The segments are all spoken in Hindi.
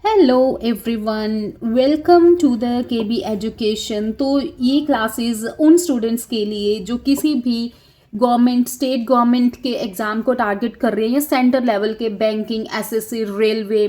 Hello everyone, welcome to the KB education. तो ये क्लासेस उन स्टूडेंट्स के लिए जो किसी भी गवर्नमेंट स्टेट गवर्नमेंट के एग्ज़ाम को टारगेट कर रहे हैं या सेंटर लेवल के बैंकिंग, एसएससी, रेलवे,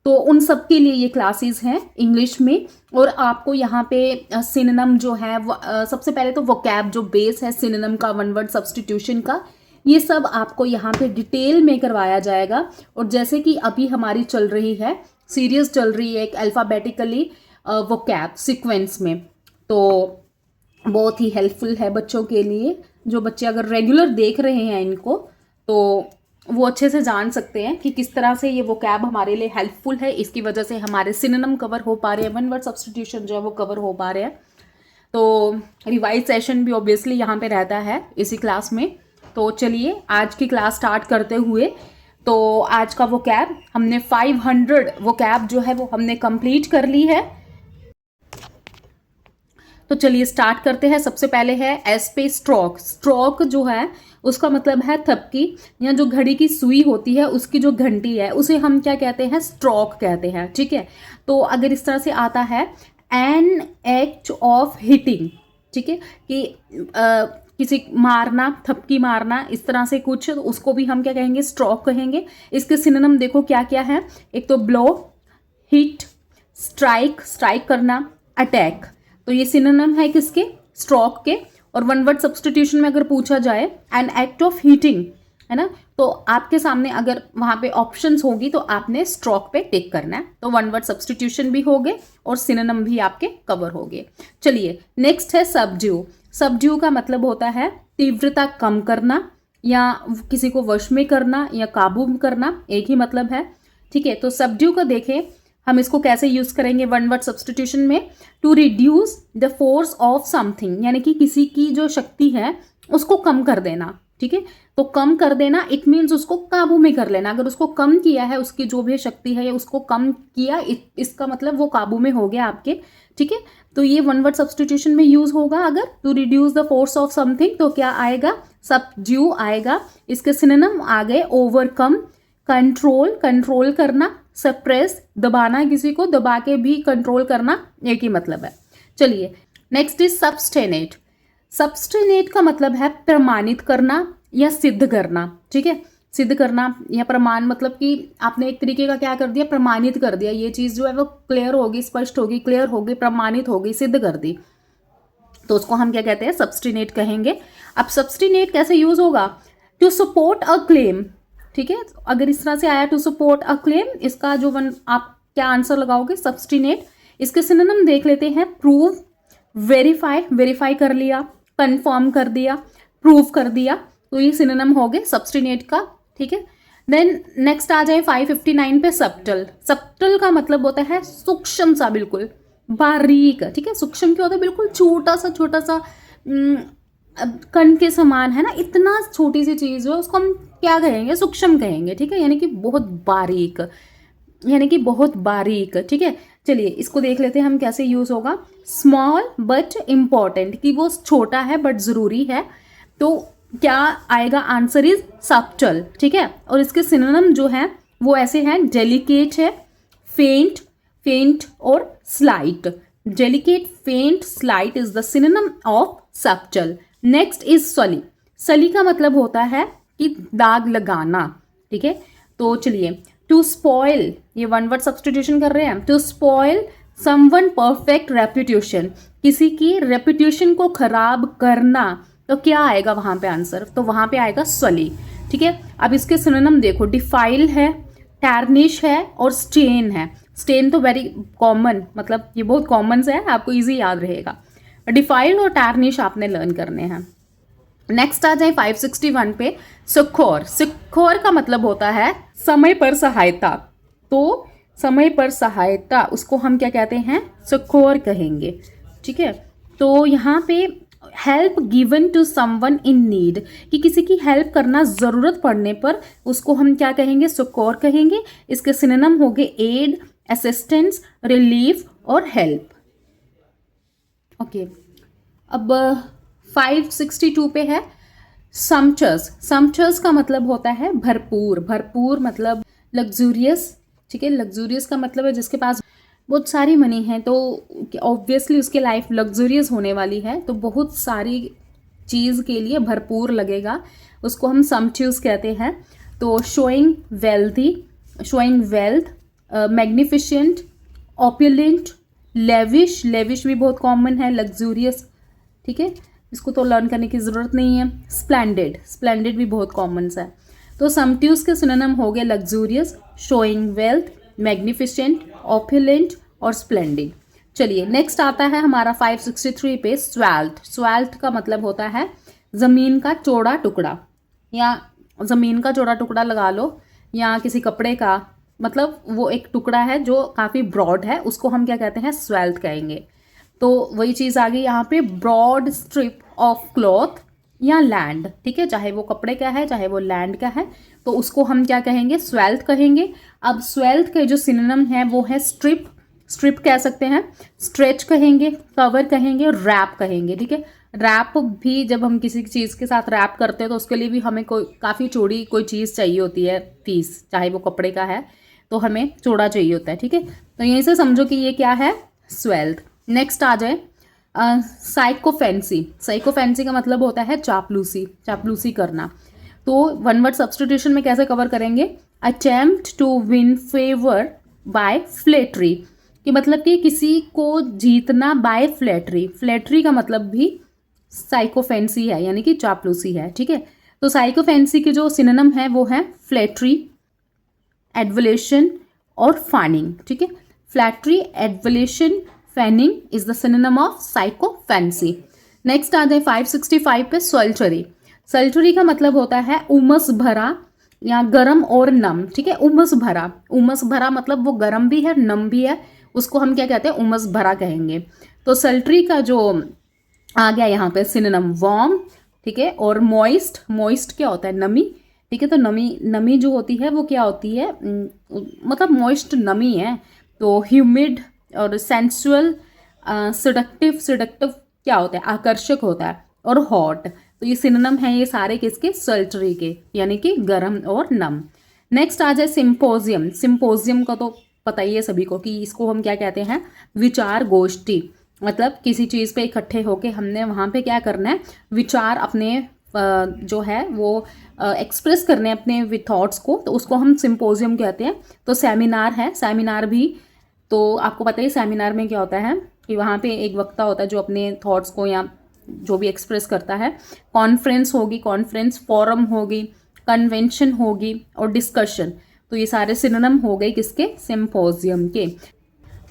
तो उन सब के लिए ये क्लासेस हैं इंग्लिश में। और आपको यहाँ पे सिनोनिम जो है सबसे पहले तो वोकैब जो बेस है सिनोनिम का, वन वर्ड सब्स्टिट्यूशन का, ये सब आपको यहाँ पे डिटेल में करवाया जाएगा। और जैसे कि अभी हमारी चल रही है सीरीज चल रही है एक अल्फ़ाबेटिकली वोकैब सीक्वेंस में, तो बहुत ही हेल्पफुल है बच्चों के लिए। जो बच्चे अगर रेगुलर देख रहे हैं इनको, तो वो अच्छे से जान सकते हैं कि किस तरह से ये वोकैब हमारे लिए हेल्पफुल है। इसकी वजह से हमारे सिनोनिम कवर हो पा रहे हैं, वन वर्ड सब्स्टिट्यूशन जो है वो कवर हो पा रहे हैं। तो रिवाइज सेशन भी ऑब्वियसली यहाँ पे रहता है इसी क्लास में। तो चलिए आज की क्लास स्टार्ट करते हुए, तो आज का वोकैब हमने 500 वोकैब जो है वो हमने कंप्लीट कर ली है। तो चलिए स्टार्ट करते हैं। सबसे पहले है एस पे स्ट्रोक। स्ट्रोक जो है उसका मतलब है थपकी, या जो घड़ी की सुई होती है उसकी जो घंटी है उसे हम क्या कहते हैं, स्ट्रोक कहते हैं। ठीक है, तो अगर इस तरह से आता है एन एक्ट ऑफ हिटिंग, ठीक है, कि किसी मारना, थपकी मारना, इस तरह से कुछ, तो उसको भी हम क्या कहेंगे, स्ट्रोक कहेंगे। इसके सिनोनिम देखो क्या क्या है। एक तो ब्लो, हिट, स्ट्राइक, स्ट्राइक करना, अटैक। तो ये सिनोनिम है किसके, स्ट्रोक के। और वन वर्ड सब्स्टिट्यूशन में अगर पूछा जाए एन एक्ट ऑफ हीटिंग, है ना, तो आपके सामने अगर वहां पे ऑप्शंस होगी तो आपने स्ट्रोक पे टिक करना है। तो वन वर्ड सब्स्टिट्यूशन भी हो गए और सिनोनिम भी आपके कवर हो गए। चलिए नेक्स्ट है सबड्यू। सबड्यू का मतलब होता है तीव्रता कम करना, या किसी को वश में करना या काबू करना, एक ही मतलब है। ठीक है, तो सबड्यू का देखें हम इसको कैसे यूज करेंगे वन वर्ड सब्स्टिट्यूशन में। To reduce the force of something, यानी कि किसी की जो शक्ति है उसको कम कर देना। ठीक है, तो कम कर देना इट मीन्स उसको काबू में कर लेना। अगर उसको कम किया है, उसकी जो भी शक्ति है या उसको कम किया, इसका मतलब वो काबू में हो गया आपके। ठीक है, तो ये वन वर्ड सब्स्टिट्यूशन में यूज होगा। अगर to reduce the force of something तो क्या आएगा, सबड्यू आएगा। इसके सिनोनिम आ गए ओवरकम, कंट्रोल, कंट्रोल करना, सप्रेस, दबाना, किसी को दबा के भी कंट्रोल करना, एक ही मतलब है। चलिए नेक्स्ट इज सबस्टेनेट। सबस्टेनेट का मतलब है प्रमाणित करना या सिद्ध करना। ठीक है, सिद्ध करना या प्रमाण, मतलब कि आपने एक तरीके का क्या कर दिया, प्रमाणित कर दिया। ये चीज जो है वो क्लियर होगी, स्पष्ट होगी, क्लियर होगी, प्रमाणित होगी, सिद्ध कर दी, तो उसको हम क्या कहते हैं, सबस्टिनेट कहेंगे। अब सबस्टिनेट कैसे यूज होगा, टू सपोर्ट अ क्लेम। ठीक है, अगर इस तरह से आया टू सपोर्ट अ क्लेम, इसका जो आप क्या आंसर लगाओगे, सबस्टिनेट। इसके सिनोनिम देख लेते हैं, प्रूव, वेरीफाई, वेरीफाई कर लिया, कंफर्म कर दिया, प्रूव कर दिया, तो ये सिनोनिम हो गए सबस्टिनेट का। ठीक है, देन नेक्स्ट आ जाए 559 पे सब्टल। सब्टल का मतलब होता है सूक्ष्म सा, बिल्कुल बारीक। ठीक है, सूक्ष्म क्या होता है, बिल्कुल छोटा सा, छोटा सा कण के समान, है ना, इतना छोटी सी चीज है, उसको हम क्या कहेंगे, सूक्ष्म कहेंगे। ठीक है, यानी कि बहुत बारीक, यानी कि बहुत बारीक। ठीक है, चलिए इसको देख लेते हैं हम कैसे यूज होगा। स्मॉल बट इम्पॉर्टेंट, कि वो छोटा है बट जरूरी है, तो क्या आएगा, आंसर इज सब्टल। ठीक है, और इसके सिनोनिम जो है वो ऐसे हैं, डेलिकेट है, फेंट, फेंट और स्लाइट। डेलिकेट, फेंट, slight is the synonym of subtle. Next is सली। सली का मतलब होता है कि दाग लगाना। ठीक है, तो चलिए टू स्पॉइल, ये वन वर्ड सब्स्टिट्यूशन कर रहे हैं। To spoil someone perfect reputation, किसी की रेपुटेशन को खराब करना, तो क्या आएगा वहां पे आंसर, तो वहां पे आएगा सली। ठीक है, अब इसके सिनोनिम देखो, डिफाइल है, टैर्निश है और स्टेन है। स्टेन तो वेरी कॉमन, मतलब ये बहुत कॉमन से है, आपको इजी याद रहेगा। डिफाइल और टैर्निश आपने लर्न करने हैं। नेक्स्ट आ जाए 561 पे, सिक्योर। सिक्योर का मतलब होता है समय पर सहायता, तो समय पर सहायता उसको हम क्या कहते हैं, सिक्योर कहेंगे। ठीक है, तो यहाँ पे help given to someone in need, कि किसी की हेल्प करना जरूरत पड़ने पर उसको हम क्या कहेंगे, सिक्योर कहेंगे। इसके सिनोनिम हो गए एड, असिस्टेंस, रिलीफ और हेल्प। ओके, अब 562 पे है समचर्स। समचर्स का मतलब होता है भरपूर। भरपूर मतलब लग्जूरियस, ठीक है। लग्जूरियस का मतलब है जिसके पास बहुत सारी मनी है, तो ऑब्वियसली उसकी लाइफ लग्जूरियस होने वाली है, तो बहुत सारी चीज़ के लिए भरपूर लगेगा, उसको हम समच्यूज कहते हैं। तो showing wealthy, showing wealth, magnificent, opulent, lavish, lavish भी बहुत कॉमन है, लग्जूरियस, ठीक है, इसको तो लर्न करने की ज़रूरत नहीं है। स्प्लेंडेड, स्प्लेंडेड भी बहुत कॉमन सा है। तो समट्यूज के सिनोनिम हो गए लग्जूरियस, शोइंग वेल्थ, मैग्निफिशेंट, ऑप्युलेंट और स्प्लेंडेड। चलिए नेक्स्ट आता है हमारा 563 पे स्वेल्थ। स्वेल्थ का मतलब होता है ज़मीन का चौड़ा टुकड़ा, या ज़मीन का चौड़ा टुकड़ा लगा लो, या किसी कपड़े का, मतलब वो एक टुकड़ा है जो काफ़ी ब्रॉड है, उसको हम क्या कहते हैं, स्वेल्थ कहेंगे। तो वही चीज़ आ गई यहाँ पे, ब्रॉड स्ट्रिप ऑफ क्लॉथ या लैंड, ठीक है, चाहे वो कपड़े का है चाहे वो लैंड का है, तो उसको हम क्या कहेंगे, स्वेल्थ कहेंगे। अब स्वेल्थ के जो सिनोनिम है वो है स्ट्रिप, स्ट्रिप कह सकते हैं, स्ट्रेच कहेंगे, कवर कहेंगे, रैप कहेंगे, ठीक है। रैप भी जब हम किसी चीज़ के साथ रैप करते हैं तो उसके लिए भी हमें कोई काफ़ी चौड़ी कोई चीज़ चाहिए होती है, पीस, चाहे वो कपड़े का है तो हमें चौड़ा चाहिए होता है, ठीक है। तो यहीं से समझो कि ये क्या है, स्वेल्थ। नेक्स्ट आ जाए साइकोफेंसी। साइकोफेंसी का मतलब होता है चापलूसी, चापलूसी करना। तो वन वर्ड सब्स्टिट्यूशन में कैसे कवर करेंगे, attempt to win favour by flattery, कि मतलब कि किसी को जीतना बाय फ्लेटरी। फ्लेटरी का मतलब भी साइकोफेंसी है, यानी कि चापलूसी है, ठीक है। तो साइकोफेंसी के जो सिनोनिम है वो है फ्लेटरी, एडवलेशन और फानिंग, ठीक है। Flattery, adulation, fawning is the synonym of sycophancy. Next आ जाए 565 पे सल्टरी। सल्टरी का मतलब होता है उमस भरा या गरम और नम, ठीक है। उमस भरा, उमस भरा मतलब वो गरम भी है नम भी है, उसको हम क्या कहते हैं, उमस भरा कहेंगे। तो सल्टरी का जो आ गया यहाँ पे सिनोनिम वार्म, ठीक है, और मॉइस्ट, मॉइस्ट क्या होता है, नमी, ठीक है। तो नमी, नमी जो होती है वो क्या होती है, मतलब मॉइस्ट नमी है। तो ह्यूमिड और सेंसुअल, सिडक्टिव, सिडक्टिव क्या होता है, आकर्षक होता है, और हॉट। तो ये सिनोनिम है ये सारे किसके, सल्टरी के, यानी कि गरम और नम। नेक्स्ट आ जाए सिंपोजियम। सिंपोजियम का तो पता ही है सभी को कि इसको हम क्या कहते हैं, विचार गोष्ठी, मतलब किसी चीज़ पे इकट्ठे होके हमने वहाँ पे क्या करना है, विचार अपने जो है वो एक्सप्रेस करने अपने थॉट्स को, तो उसको हम सिंपोजियम कहते हैं। तो सेमिनार है, सेमिनार भी तो आपको पता ही सेमिनार में क्या होता है कि वहाँ पे एक वक्ता होता है जो अपने थॉट्स को या जो भी एक्सप्रेस करता है। कॉन्फ्रेंस होगी, कॉन्फ्रेंस, फोरम होगी, कन्वेंशन होगी और डिस्कशन। तो ये सारे सिनोनिम हो गए किसके, सिंपोजियम के।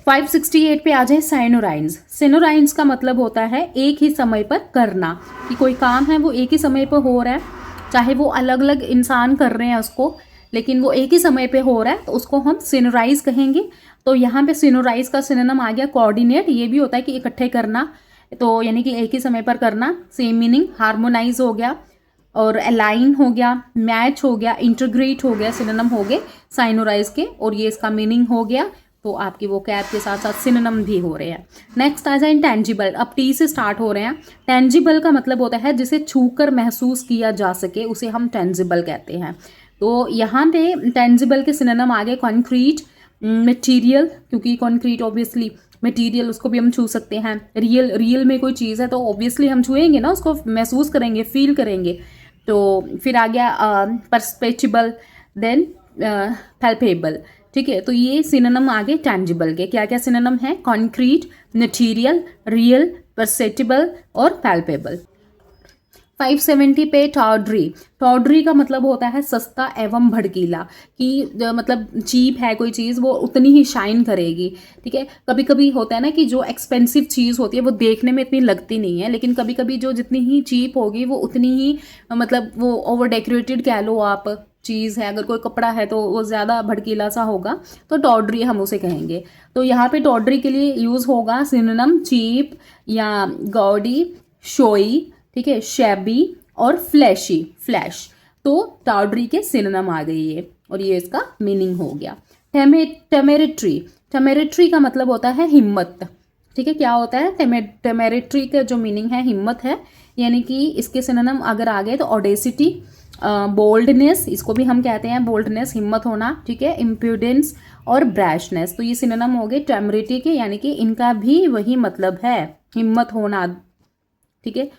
568 पे आ जाए साइनोराइंस। साइनोराइंस का मतलब होता है एक ही समय पर करना, कि कोई काम है वो एक ही समय पर हो रहा है, चाहे वो अलग अलग इंसान कर रहे हैं उसको, लेकिन वो एक ही समय पे हो रहा है, तो उसको हम सिनोराइज कहेंगे। तो यहाँ पे सिनोराइज का सिनोनिम आ गया कोऑर्डिनेट, ये भी होता है कि इकट्ठे करना, तो यानी कि एक ही समय पर करना, सेम मीनिंग। हार्मोनाइज हो गया, और अलाइन हो गया, मैच हो गया, इंटीग्रेट हो गया, सिनोनिम हो गए साइनोराइज के, और ये इसका मीनिंग हो गया। तो आपकी वो कैब के साथ साथ सिनोनिम भी हो रहे हैं। नेक्स्ट आ जाए इंटेंजिबल। अब टी से स्टार्ट हो रहे हैं। टेंजिबल का मतलब होता है जिसे छूकर महसूस किया जा सके, उसे हम टेंजिबल कहते हैं। तो यहाँ पे टेंजिबल के सिनोनिम आ गए कॉन्क्रीट, मटेरियल, क्योंकि कॉन्क्रीट ऑब्वियसली मटेरियल, उसको भी हम छू सकते हैं। रियल, रियल में कोई चीज़ है तो ऑब्वियसली हम छुएंगे ना, उसको महसूस करेंगे, फील करेंगे। तो फिर आ गया परस्पेचिबल, देन पैल्पेबल, ठीक है। तो ये सिनोनिम आ गए टेंजिबल के। क्या क्या सिनोनिम है, कॉन्क्रीट, मटेरियल, रियल, परसेप्टिबल और पैल्पेबल। 570 पे टॉर्डरी। टॉर्डरी का मतलब होता है सस्ता एवं भड़कीला, कि मतलब चीप है कोई चीज़ वो उतनी ही शाइन करेगी, ठीक है। कभी कभी होता है ना कि जो एक्सपेंसिव चीज़ होती है वो देखने में इतनी लगती नहीं है, लेकिन कभी कभी जो जितनी ही चीप होगी वो उतनी ही मतलब वो ओवर डेकोरेटेड कह लो आप चीज़ है। अगर कोई कपड़ा है तो वो ज़्यादा भड़कीला सा होगा, तो टॉर्डरी हम उसे कहेंगे। तो यहाँ पे टॉर्डरी के लिए यूज़ होगा सिनोनिम चीप या गॉडी, शोई, ठीक है, शैबी और फ्लैशी, फ्लैश। तो टॉर्डरी के सिनोनिम आ गई ये, और ये इसका मीनिंग हो गया। टेमेरिटरी। टेमेरिटरी का मतलब होता है हिम्मत, ठीक है। क्या होता है, टेमेरिटरी का जो मीनिंग है हिम्मत है, यानी कि इसके सिनोनिम अगर आ गए तो ऑडेसिटी, बोल्डनेस, इसको भी हम कहते हैं बोल्डनेस, हिम्मत होना, ठीक है। इम्प्रूडेंस और ब्रैशनेस, तो ये सिनोनिम हो गए टेमरिटी के, यानी कि इनका भी वही मतलब है, हिम्मत होना, ठीक है।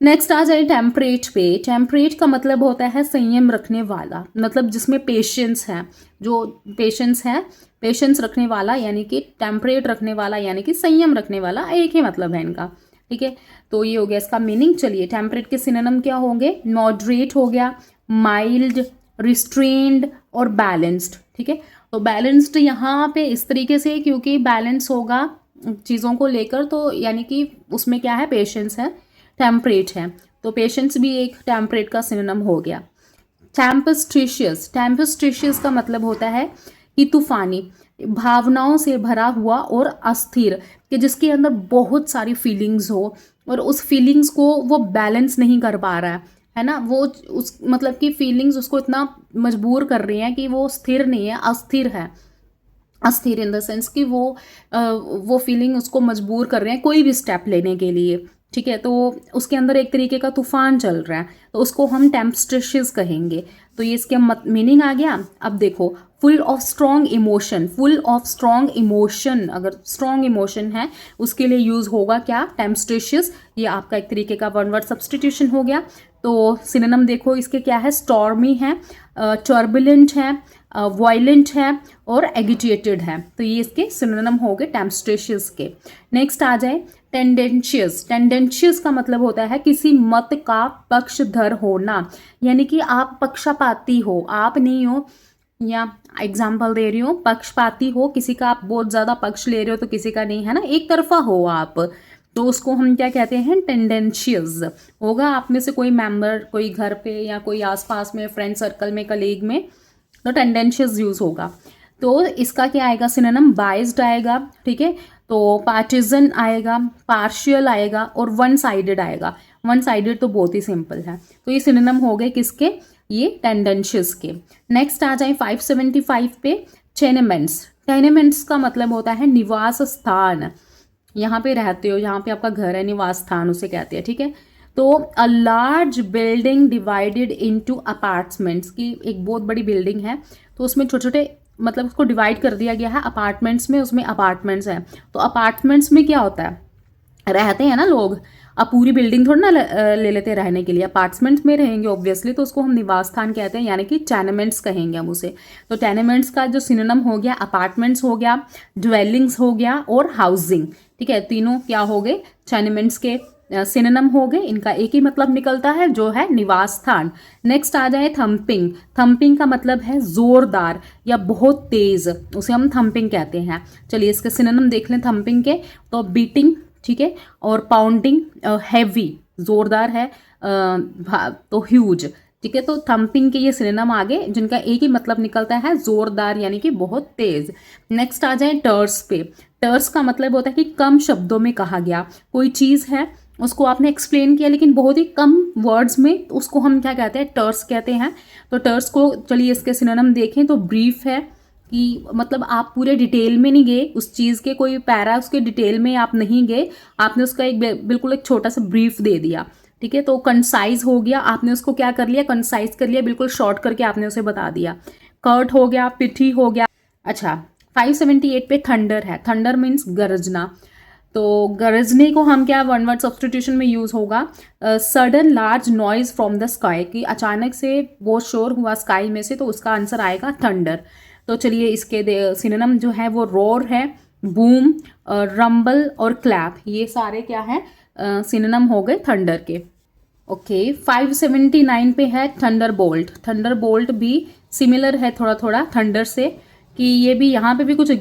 नेक्स्ट आ जाए टेम्परेट पे। टेम्परेट का मतलब होता है संयम रखने वाला, मतलब जिसमें पेशेंस है, जो पेशेंस है, पेशेंस रखने वाला, यानी कि टेम्परेट रखने वाला यानी कि संयम रखने वाला, एक ही मतलब है इनका, ठीक है। तो ये हो गया इसका मीनिंग। चलिए टेम्परेट के सिनोनिम क्या होंगे, मॉडरेट हो गया, माइल्ड, रिस्ट्रेन्ड और बैलेंस्ड, ठीक है। तो बैलेंस्ड यहाँ पे इस तरीके से, क्योंकि बैलेंस होगा चीज़ों को लेकर, तो यानी कि उसमें क्या है, पेशेंस है, टेम्परेट है, तो पेशेंस भी एक टेम्परेट का सिनोनिम हो गया। टेम्पेस्ट्रिशियस, टेम्पेस्ट्रिशियस का मतलब होता है कि तूफानी, भावनाओं से भरा हुआ और अस्थिर, कि जिसके अंदर बहुत सारी फीलिंग्स हो और उस फीलिंग्स को वो बैलेंस नहीं कर पा रहा है ना, वो उस मतलब कि फीलिंग्स उसको इतना मजबूर कर रही हैं कि वो स्थिर नहीं है, अस्थिर है। अस्थिर इन द सेंस कि वो फीलिंग उसको मजबूर कर रहे हैं कोई भी स्टेप लेने के लिए, ठीक है। तो उसके अंदर एक तरीके का तूफान चल रहा है, तो उसको हम टेम्पेस्ट्रिशियस कहेंगे। तो ये इसके मीनिंग आ गया। अब देखो, full of strong emotion, full of strong emotion, अगर स्ट्रॉन्ग इमोशन है उसके लिए यूज होगा क्या, टेम्पेस्ट्रिशियस। ये आपका एक तरीके का वन वर्ड सब्सटीट्यूशन हो गया। तो सिनोनिम देखो इसके क्या है, स्टॉर्मी है, टर्बुलेंट है, वायलेंट है और एगिटेटेड है। तो ये इसके सिनोनिम हो गए टेम्पेस्ट्रिशियस के। नेक्स्ट आ जाए टेंडेंशियस। टेंडेंशियस का मतलब होता है किसी मत का पक्षधर होना, यानी कि आप पक्षपाती हो, आप नहीं हो, या एग्जाम्पल दे रही हूँ, पक्षपाती हो, किसी का आप बहुत ज़्यादा पक्ष ले रहे हो तो किसी का नहीं, है ना, एक तरफा हो आप, तो उसको हम क्या कहते हैं, टेंडेंशियस। होगा आप में से कोई मेंबर, कोई घर पे या कोई आसपास में, फ्रेंड सर्कल में, कलीग में, तो टेंडेंशियस यूज होगा। तो इसका क्या आएगा सिनोनिम, बाइज्ड आएगा, ठीक है। तो पार्टिजन आएगा, पार्शियल आएगा और वन साइडेड आएगा। वन साइडेड तो बहुत ही सिंपल है, तो ये सिनोनिम हो गए किसके, ये टेंडेंशियस के। नेक्स्ट आ जाए 575 पे, टेनेमेंट्स। टेनेमेंट्स का मतलब होता है निवास स्थान, यहाँ पे रहते हो, यहाँ पे आपका घर है, निवास स्थान उसे कहते हैं, ठीक है। तो a large building divided into apartments, की एक बहुत बड़ी बिल्डिंग है, तो उसमें छोटे छोटे मतलब उसको डिवाइड कर दिया गया है अपार्टमेंट्स में, उसमें अपार्टमेंट्स हैं। तो अपार्टमेंट्स में क्या होता है, रहते हैं ना लोग, अब पूरी बिल्डिंग थोड़ी ना ले लेते रहने के लिए, अपार्टमेंट्स में रहेंगे ऑब्वियसली, तो उसको हम निवास स्थान कहते हैं, यानी कि टेनेमेंट्स कहेंगे हम उसे। तो टेनेमेंट्स का जो सिनोनिम हो गया, अपार्टमेंट्स हो गया, ड्वेलिंग्स हो गया और हाउसिंग, ठीक है। तीनों क्या हो गए, टेनेमेंट्स के सिनोनिम हो गए, इनका एक ही मतलब निकलता है जो है निवास स्थान। नेक्स्ट आ जाए थम्पिंग। थम्पिंग का मतलब है जोरदार या बहुत तेज, उसे हम थम्पिंग कहते हैं। चलिए इसके सिनोनिम देख लें थम्पिंग के, तो बीटिंग, ठीक है, और पाउंडिंग, हैवी जोरदार है, तो ह्यूज, ठीक है। तो थम्पिंग के ये सिनोनिम आ गए जिनका एक ही मतलब निकलता है जोरदार यानी कि बहुत तेज। नेक्स्ट आ जाए टर्स पे। टर्स का मतलब होता है कि कम शब्दों में कहा गया, कोई चीज़ है उसको आपने एक्सप्लेन किया लेकिन बहुत ही कम वर्ड्स में, तो उसको हम क्या कहते हैं, टर्स कहते हैं। तो टर्स को चलिए इसके सिनोनिम देखें तो ब्रीफ है, कि मतलब आप पूरे डिटेल में नहीं गए उस चीज़ के, कोई पैरा उसके डिटेल में आप नहीं गए, आपने उसका एक बिल्कुल एक छोटा सा ब्रीफ दे दिया, ठीक है। तो कंसाइज हो गया, आपने उसको क्या कर लिया, कंसाइज कर लिया, बिल्कुल शॉर्ट करके आपने उसे बता दिया। कर्ट हो गया, पिठी हो गया। अच्छा 578 पे थंडर है। थंडर मीन्स गरजना, तो गरजने को हम क्या वन वर्ड सब्सटीट्यूशन में यूज होगा, sudden large noise from the sky, कि अचानक से बहुत शोर हुआ स्काई में से, तो उसका आंसर आएगा थंडर। तो चलिए इसके सिनोनिम जो है वो रोर है, बूम, रंबल और क्लैप, ये सारे क्या है सिनोनिम हो गए थंडर के। ओके 579 पे है थंडर बोल्ट। थंडर बोल्ट भी सिमिलर है थोड़ा थोड़ा थंडर से, कि ये भी यहाँ पे भी कुछ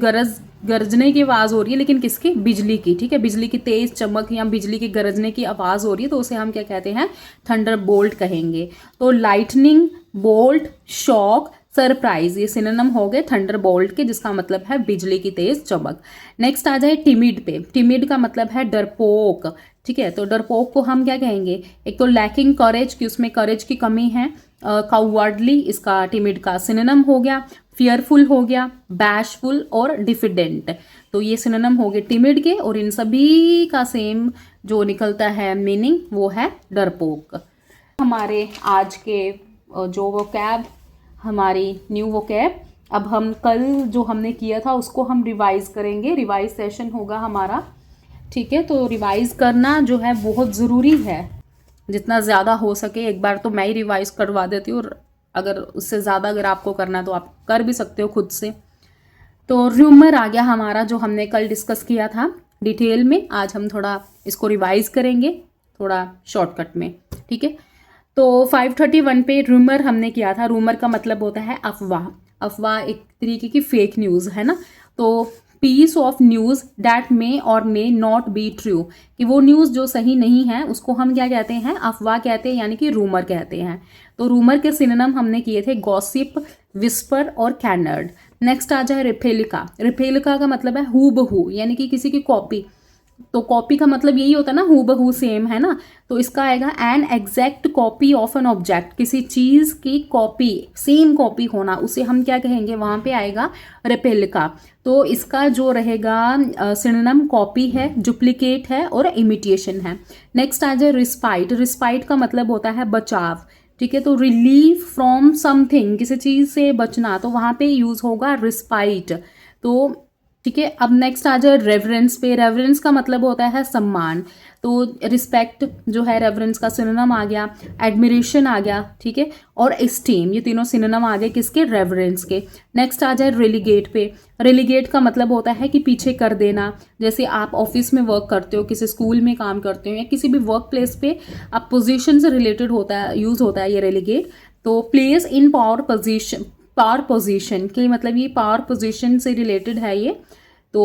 गरजने की आवाज़ हो रही है, लेकिन किसकी, बिजली की, ठीक है, बिजली की तेज चमक या बिजली के गरजने की आवाज़ हो रही है, तो उसे हम क्या कहते हैं, थंडर बोल्ट कहेंगे। तो लाइटनिंग, बोल्ट, शॉक, सरप्राइज, ये सिनोनिम हो गए थंडर बोल्ट के, जिसका मतलब है बिजली की तेज चमक। नेक्स्ट आ जाए टिमिड पे। टिमिड का मतलब है डरपोक, ठीक है। तो डरपोक को हम क्या कहेंगे, एक तो लैकिंग करेज, कि उसमें करेज की कमी है, काउवर्डली इसका टिमिड का सिनोनिम हो गया, फियरफुल हो गया, बैशफुल और डिफिडेंट। तो ये सिनोनिम हो गए टिमिड के, और इन सभी का सेम जो निकलता है मीनिंग वो है डरपोक। हमारे आज के जो वो कैब हमारी न्यू वो कैब, अब हम कल जो हमने किया था उसको हम रिवाइज करेंगे, रिवाइज सेशन होगा हमारा, ठीक है। तो रिवाइज करना जो है बहुत ज़रूरी है, जितना ज़्यादा हो सके। एक बार तो मैं ही रिवाइज करवा देती हूँ, और अगर उससे ज़्यादा अगर आपको करना है तो आप कर भी सकते हो खुद से। तो र्यूमर आ गया हमारा, जो हमने कल डिस्कस किया था डिटेल में, आज हम थोड़ा इसको रिवाइज करेंगे थोड़ा शॉर्टकट में, ठीक है। तो 531 पे रूमर हमने किया था। रूमर का मतलब होता है अफवाह। अफवाह एक तरीके की फेक न्यूज़ है ना। तो पीस ऑफ न्यूज़ डैट मे और मे नॉट बी ट्रू, कि वो न्यूज़ जो सही नहीं है उसको हम क्या कहते हैं, अफवाह कहते हैं, यानी कि रूमर कहते हैं। तो रूमर के सिनोनिम हमने किए थे गॉसिप, विस्पर और कैनर्ड। नेक्स्ट आ जाए रिपेलिका। रिपेलिका का मतलब है हू बहू, यानी कि किसी की कॉपी। तो कॉपी का मतलब यही होता है ना, हू बहू सेम, है ना। तो इसका आएगा an exact copy of an object, किसी चीज की कॉपी, सेम कॉपी होना, उसे हम क्या कहेंगे, वहां पे आएगा रेप्लिका। तो इसका जो रहेगा सिनोनिम कॉपी है, डुप्लीकेट है और इमिटेशन है। नेक्स्ट आ जाए रिस्पाइट। रिस्पाइट का मतलब होता है बचाव, ठीक है। तो रिलीफ फ्रॉम समथिंग, किसी चीज से बचना, तो वहां पे यूज होगा रिस्पाइट। तो ठीक है। अब नेक्स्ट आ जाए रेवरेंस पे। रेवरेंस का मतलब होता है सम्मान। तो रिस्पेक्ट जो है रेवरेंस का सिनोनिम आ गया, एडमिरेशन आ गया, ठीक है, और एस्टीम, ये तीनों सिनोनिम आ गए किसके, रेवरेंस के। नेक्स्ट आ जाए रेलीगेट पे। रेलीगेट का मतलब होता है कि पीछे कर देना। जैसे आप ऑफिस में वर्क करते हो, किसी स्कूल में काम करते हो, या किसी भी वर्क प्लेस पे आप पोजीशन से रिलेटेड होता है, यूज होता है ये रेलीगेट। तो place in power position, power position के मतलब ये पावर पोजीशन से रिलेटेड है ये। तो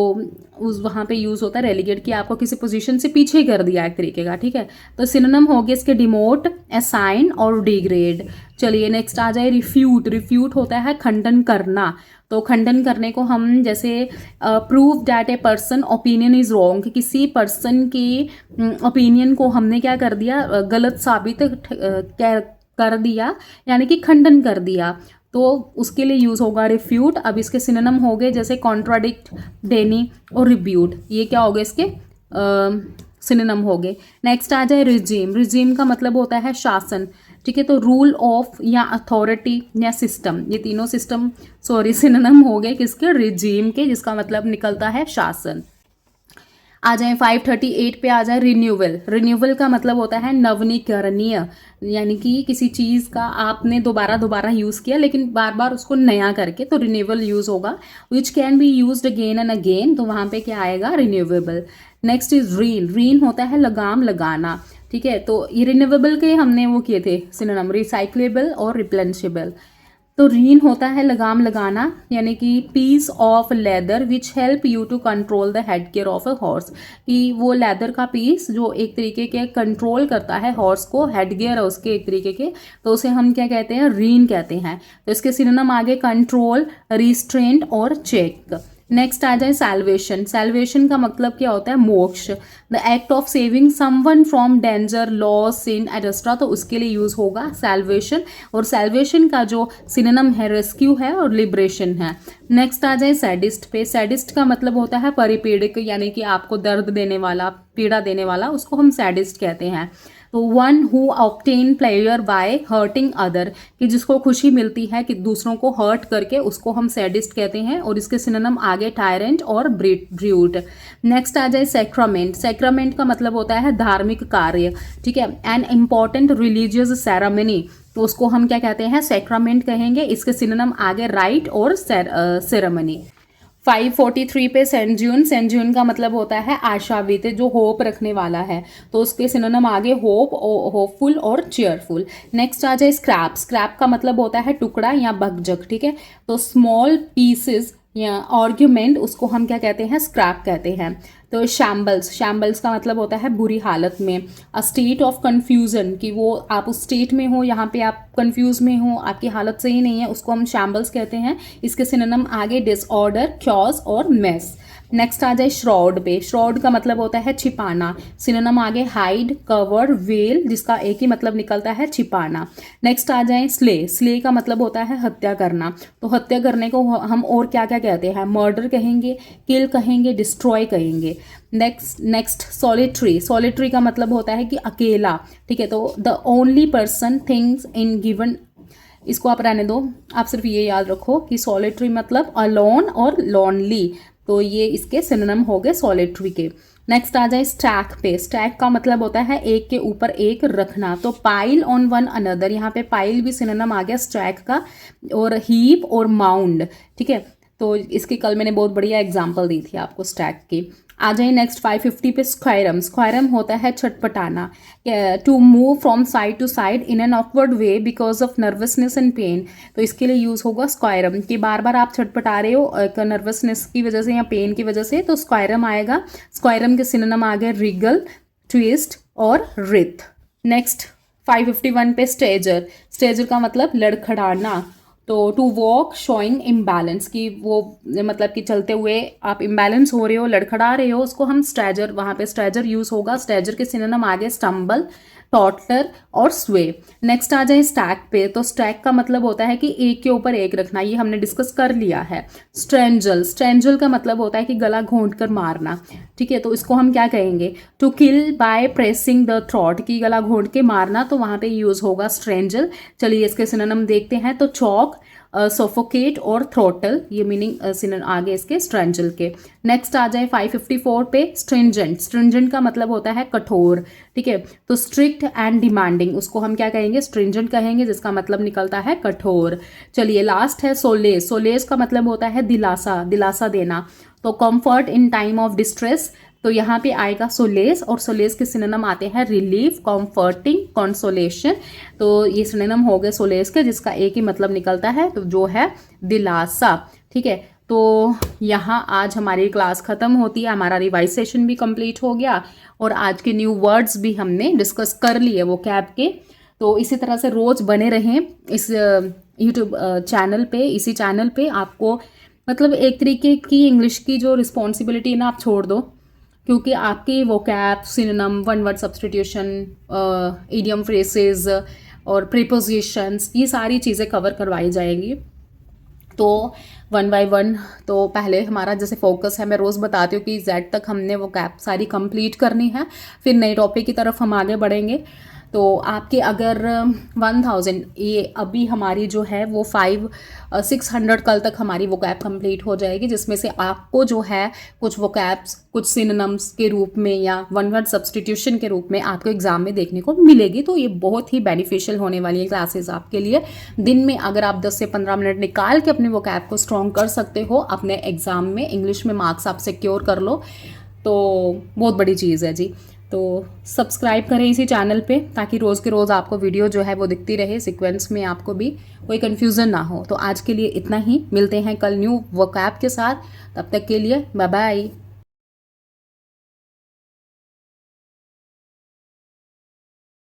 उस वहाँ पे यूज़ होता है रेलीगेट, कि आपको किसी पोजीशन से पीछे कर दिया एक तरीके का, ठीक है। तो सिनोनिम हो गया इसके डिमोट, असाइन और डिग्रेड। चलिए नेक्स्ट आ जाए रिफ्यूट। रिफ्यूट होता है खंडन करना। तो खंडन करने को हम जैसे prove that a person opinion is wrong, कि किसी पर्सन के ओपिनियन को हमने क्या कर दिया, गलत साबित कर दिया, यानी कि खंडन कर दिया, तो उसके लिए यूज होगा रिफ्यूट। अब इसके सिनोनिम हो गए जैसे कॉन्ट्राडिक्ट, डेनी और रिब्यूट, ये क्या हो गए इसके सिनोनिम हो गए। नेक्स्ट आ जाए रिजीम। रिजीम का मतलब होता है शासन, ठीक है। तो रूल ऑफ या अथॉरिटी या सिस्टम, ये तीनों सिनोनिम हो गए किसके, रिजीम के, जिसका मतलब निकलता है शासन। आ जाए 538 पे आ जाए रिन्यूअल। रिन्यूअल का मतलब होता है नवनीकरणीय, यानी कि किसी चीज़ का आपने दोबारा यूज़ किया लेकिन बार बार उसको नया करके, तो रिन्यूअल यूज़ होगा। Which can be used again and again, तो वहाँ पे क्या आएगा, renewable. Next is rein. Rein होता है लगाम लगाना, ठीक है। तो ये रिन्यूएबल के हमने वो किए थे सिनोनिम, रिसाइक्लेबल और रिप्लेनिशेबल। तो रीन होता है लगाम लगाना, यानी कि piece of leather which help you to control the head gear of a horse, कि वो लेदर का पीस जो एक तरीके के कंट्रोल करता है हॉर्स को, हेड गियर है उसके एक तरीके के, तो उसे हम क्या कहते हैं, रीन कहते हैं। तो इसके सिनोनिम आगे कंट्रोल, रिस्ट्रेंट और चेक। नेक्स्ट आ जाए सैल्वेशन। सैल्वेशन का मतलब क्या होता है, मोक्ष, the act of saving someone from danger, loss, sin et cetera, तो उसके लिए यूज होगा सैल्वेशन। और सैल्वेशन का जो सिनोनिम है रेस्क्यू है और लिबरेशन है। नेक्स्ट आ जाए सैडिस्ट पे। सैडिस्ट का मतलब होता है परिपीड़क, यानी कि आपको दर्द देने वाला, पीड़ा देने वाला, उसको हम सैडिस्ट कहते हैं। तो one who obtain pleasure by hurting other, कि जिसको खुशी मिलती है कि दूसरों को हर्ट करके, उसको हम सैडिस्ट कहते हैं। और इसके सिनोनिम आगे टायरेंट और ब्रूट। नेक्स्ट आ जाए सैक्रामेंट। सैक्रामेंट का मतलब होता है धार्मिक कार्य, ठीक है, एन इम्पॉर्टेंट रिलीजियस सेरेमनी, तो उसको हम क्या कहते हैं, सैक्रामेंट कहेंगे। इसके सिनोनिम आगे राइट और सेरेमनी। 543 पे सेंट जून। सेंट जून का मतलब होता है आशावित, जो होप रखने वाला है, तो उसके सिनोनिम आगे होप, होपफुल और चेयरफुल। नेक्स्ट आ जाए स्क्रैप। स्क्रैप का मतलब होता है टुकड़ा या बकझक, ठीक है। तो स्मॉल पीसेस या आर्ग्यूमेंट, उसको हम क्या कहते हैं, स्क्रैप कहते हैं। तो शैम्बल्स। शैम्बल्स का मतलब होता है बुरी हालत में। अ स्टेट ऑफ कन्फ्यूजन, कि वो आप उस स्टेट में हो, यहाँ पे आप कंफ्यूज में हो, आपकी हालत सही नहीं है, उसको हम शैम्बल्स कहते हैं। इसके सिनोनिम आगे डिसऑर्डर, क्योस और मेस। नेक्स्ट आ जाए श्रॉड पे। श्रॉड का मतलब होता है छिपाना। सिनोनिम आगे हाइड, कवर, वेल, जिसका एक ही मतलब निकलता है छिपाना। नेक्स्ट आ जाए स्ले। स्ले का मतलब होता है हत्या करना। तो हत्या करने को हम और क्या क्या कहते हैं, मर्डर कहेंगे, किल कहेंगे, डिस्ट्रॉय कहेंगे। Next solitary. सॉलिटरी का मतलब होता है कि अकेला, ठीक है। तो the only person, things in given इसको आप रहने दो, आप सिर्फ ये याद रखो कि सॉलिटरी मतलब अलोन और लॉनली, तो ये इसके सिनोनिम हो गए सॉलिटरी के। नेक्स्ट आ जाए स्टैक पे। स्टैक का मतलब होता है एक के ऊपर एक रखना, तो पाइल ऑन वन अनदर, यहाँ पे पाइल भी सिनोनिम आ गया स्टैक का, और हीप और माउंड, ठीक है। तो इसकी कल मैंने बहुत बढ़िया एग्जांपल दी थी आपको स्टैक की। आ जाए नेक्स्ट 550 पे स्क्वायरम। स्क्वायरम होता है छटपटाना, to move from side to side in an awkward way because of nervousness and pain, तो इसके लिए यूज होगा स्क्वायरम, कि बार बार आप छटपटा रहे हो एक नर्वसनेस की वजह से या पेन की वजह से, तो स्क्वायरम आएगा। स्क्वायरम के सिनोनिम आ गए रिगल, ट्विस्ट और रिथ। नेक्स्ट 551 पे स्टेजर। स्टेजर का मतलब लड़खड़ाना, तो टू वॉक शोइंग इम्बैलेंस, की वो मतलब कि चलते हुए आप इम्बैलेंस हो रहे हो, लड़खड़ा रहे हो, उसको हम स्टैजर, वहाँ पे स्टैजर यूज होगा। स्टैजर के सिनोनिम आगे स्टम्बल, टॉटलर और स्वे। नेक्स्ट आ जाए स्टैक पे। तो स्टैक का मतलब होता है कि एक के ऊपर एक रखना, ये हमने डिस्कस कर लिया है। स्ट्रेंजल। स्ट्रेंजल का मतलब होता है कि गला घोंट कर मारना, ठीक है, तो इसको हम क्या कहेंगे, to kill by pressing the throat, की गला घोंट के मारना, तो वहाँ पे यूज होगा स्ट्रेंजल। चलिए इसके सिनोनिम देखते हैं, तो चॉक, सोफोकेट और थ्रोटल, ये मीनिंग सिनोनिम आगे इसके स्ट्रेंजल के। नेक्स्ट आ जाए 554 पे स्ट्रिंजेंट। स्ट्रिंजेंट का मतलब होता है कठोर, ठीक है, तो स्ट्रिक्ट एंड डिमांडिंग, उसको हम क्या कहेंगे, स्ट्रिंजेंट कहेंगे, जिसका मतलब निकलता है कठोर। चलिए लास्ट है सोलेस। सोलेस का मतलब होता है दिलासा, दिलासा देना, तो comfort in time of distress, तो यहाँ पे आएगा सोलेस, और सोलेस के सिनोनिम आते हैं रिलीफ, कंफर्टिंग, कंसोलेशन, तो ये सिनोनिम हो गए सोलेस के, जिसका एक ही मतलब निकलता है, तो जो है दिलासा, ठीक है। तो यहाँ आज हमारी क्लास ख़त्म होती है, हमारा रिवाइज सेशन भी कंप्लीट हो गया, और आज के न्यू वर्ड्स भी हमने डिस्कस कर लिए वो कैब के। तो इसी तरह से रोज़ बने रहें इस यूट्यूब चैनल पे, इसी चैनल पे आपको मतलब एक तरीके की इंग्लिश की जो रिस्पॉन्सिबिलिटी है ना, आप छोड़ दो, क्योंकि आपकी vocab, synonym, one word substitution, idiom phrases और प्रीपोजिशंस, ये सारी चीज़ें कवर करवाई जाएंगी। तो वन बाय वन, तो पहले हमारा जैसे फोकस है, मैं रोज़ बताती हूँ कि जेड तक हमने वो कैप सारी कंप्लीट करनी है, फिर नए टॉपिक की तरफ हम आगे बढ़ेंगे। तो आपके अगर 1000, ये अभी हमारी जो है वो 600 कल तक हमारी वो कैप कंप्लीट हो जाएगी, जिसमें से आपको जो है कुछ वो कैप्स, कुछ सिनोनिम्स के रूप में या वन वर्ड सब्सटीट्यूशन के रूप में आपको एग्जाम में देखने को मिलेगी। तो ये बहुत ही बेनिफिशियल होने वाली है क्लासेस आपके लिए। दिन में अगर आप 10 से 15 मिनट निकाल के अपने वो कैप को स्ट्रॉन्ग कर सकते हो, अपने एग्जाम में इंग्लिश में मार्क्स आप सिक्योर कर लो, तो बहुत बड़ी चीज़ है जी। तो सब्सक्राइब करें इसी चैनल पे, ताकि रोज़ के रोज़ आपको वीडियो जो है वो दिखती रहे सीक्वेंस में, आपको भी कोई कन्फ्यूज़न ना हो। तो आज के लिए इतना ही, मिलते हैं कल न्यू वोकैब के साथ, तब तक के लिए बाय बाय।